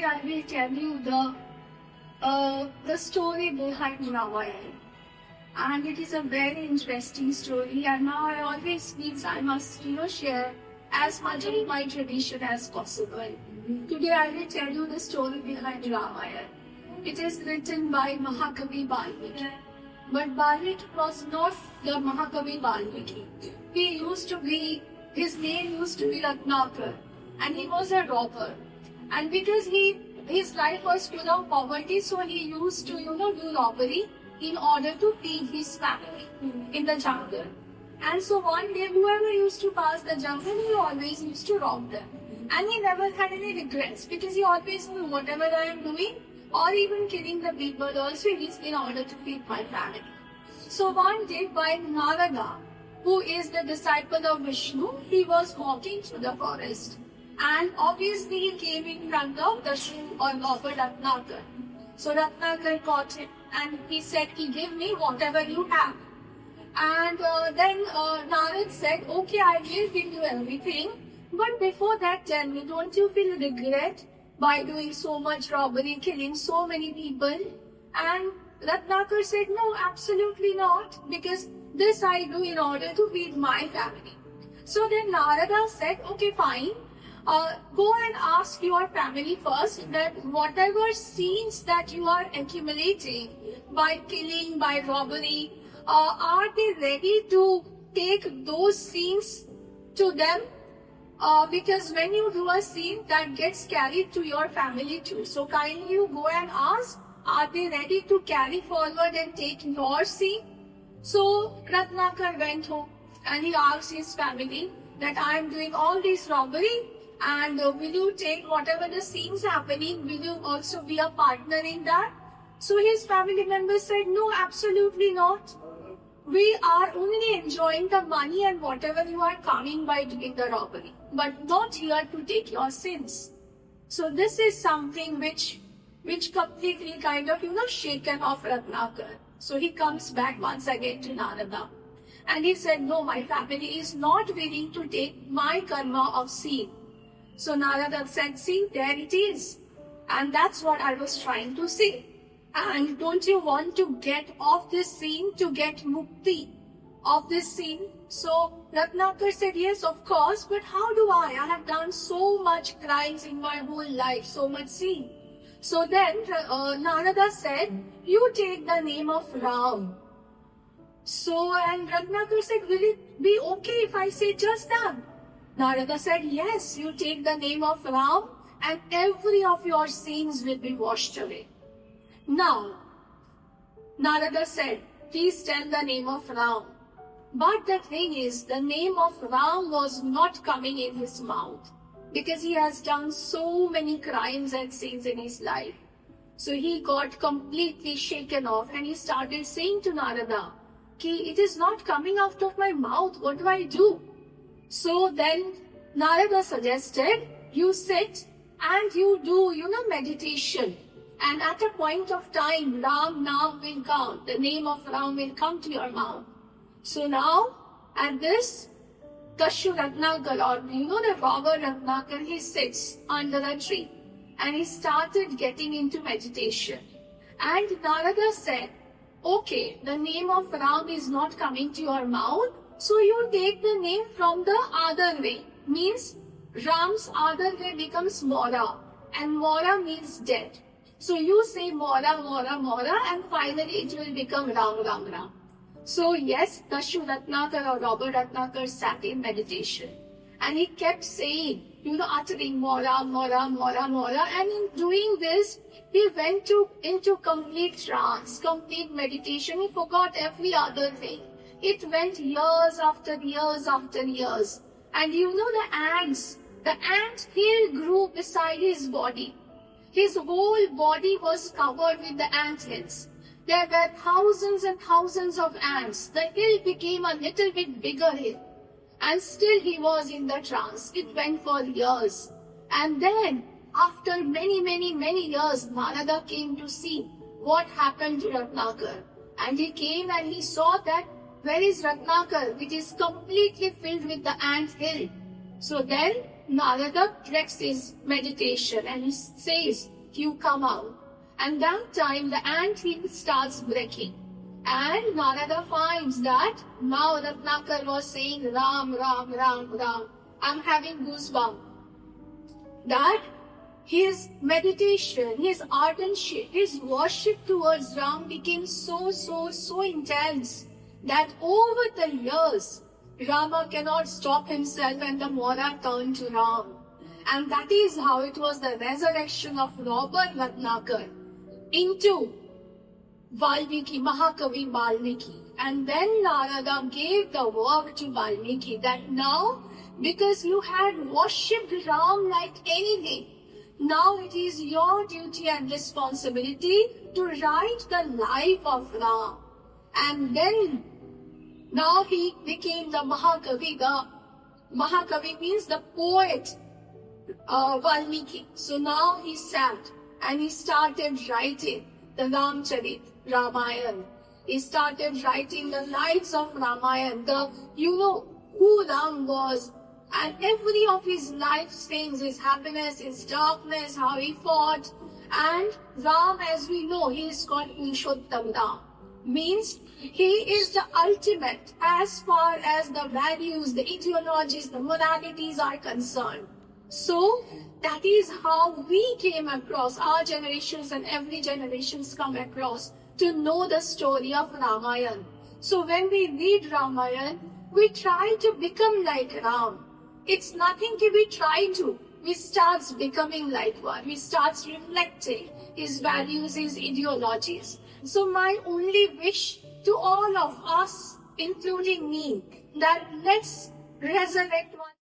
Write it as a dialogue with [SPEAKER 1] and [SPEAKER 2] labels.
[SPEAKER 1] I will tell you the story behind Ramayana. And it is a very interesting story. And now I always means I must, share as much of my tradition as possible. Today I will tell you the story behind Ramayana. It is written by Mahakavi Valmiki. But Valmiki was not the Mahakavi Valmiki. His name used to be Ratnakar, and he was a robber. And because his life was full of poverty, so he used to, do robbery in order to feed his family in the jungle. And so one day, whoever used to pass the jungle, he always used to rob them. And he never had any regrets because he always knew whatever I am doing, or even killing the people also, it is in order to feed my family. So one day, while Narada, who is the disciple of Vishnu, he was walking through the forest. And obviously he came in front of the Dashu or robber Ratnakar. So Ratnakar caught him and he said, give me whatever you have. And then Narad said, okay, I will give you everything. But before that, tell me, don't you feel regret by doing so much robbery, killing so many people? And Ratnakar said, no, absolutely not, because this I do in order to feed my family. So then Narada said, okay, fine. Go and ask your family first that whatever scenes that you are accumulating by killing, by robbery, are they ready to take those scenes to them? Because when you do a scene, that gets carried to your family too. So kindly you go and ask, are they ready to carry forward and take your scene? So Ratnakar went home and he asked his family that I am doing all this robbery, and will you take whatever the scenes happening, will you also be a partner in that? So his family members said, no, absolutely not. We are only enjoying the money and whatever you are coming by doing the robbery, but not here to take your sins. So this is something which completely kind of, shaken off Ratnakar. So he comes back once again to Narada. And he said, no, my family is not willing to take my karma of sin. So Narada said, see, there it is. And that's what I was trying to say. And don't you want to get off this scene, to get mukti of this scene? So Ratnakar said, yes, of course, but how do I? I have done so much crimes in my whole life, so much sin. So then Narada said, you take the name of Ram. So, and Ratnakar said, will it be okay if I say just that? Narada said, yes, you take the name of Ram and every of your sins will be washed away. Now, Narada said, please tell the name of Ram. But the thing is, the name of Ram was not coming in his mouth because he has done so many crimes and sins in his life. So he got completely shaken off and he started saying to Narada, it is not coming out of my mouth, what do I do? So then Narada suggested, you sit and you do, meditation. And at a point of time, Ram Naam will come, the name of Ram will come to your mouth. So now, at this, Dashu Ratnakar, or the robber Ratnakar, he sits under a tree and he started getting into meditation. And Narada said, okay, the name of Ram is not coming to your mouth, so you take the name from the other way. Means Ram's other way becomes Mora, and Mora means dead. So you say Mora, Mora, Mora, and finally it will become Ram, Ram, Ram. So yes, Dashu Ratnakar or Robert Ratnakar sat in meditation. And he kept saying, uttering Mora, Mora, Mora, Mora. And in doing this, he went into complete trance, complete meditation. He forgot every other thing. It went years after years after years. And the ant hill grew beside his body. His whole body was covered with the ant hills. There were thousands and thousands of ants. The hill became a little bit bigger hill. And still he was in the trance. It went for years. And then, after many, many, many years, Narada came to see what happened to Ratnakar. And he came and he saw that where is Ratnakar? It is completely filled with the ant hill. So then Narada breaks his meditation and he says, you come out. And that time the ant hill starts breaking. And Narada finds that now Ratnakar was saying Ram, Ram, Ram, Ram. I'm having goosebumps. That his meditation, his ardentship, his worship towards Ram became so intense that over the years, Rama cannot stop himself and the monarch turned to Ram. And that is how it was the resurrection of Robert Ratnakar into Valmiki, Mahakavi Valmiki. And then Narada gave the work to Valmiki that now, because you had worshipped Ram like anything, now it is your duty and responsibility to write the life of Ram. And then, now he became the Mahakavi. The Mahakavi means the poet, Valmiki. So now he sat and he started writing the Ramcharit, Ramayana. He started writing the lives of Ramayana, who Ram was, and every of his life things, his happiness, his darkness, how he fought. And Ram, as we know, he is called Purushottam Ram. Means he is the ultimate as far as the values, the ideologies, the moralities are concerned. So that is how we came across, our generations and every generations come across to know the story of Ramayana. So when we read Ramayana, we try to become like Ram. It's nothing we try to. We start becoming like one. We start reflecting his values, his ideologies. So my only wish to all of us, including me, that let's resurrect one.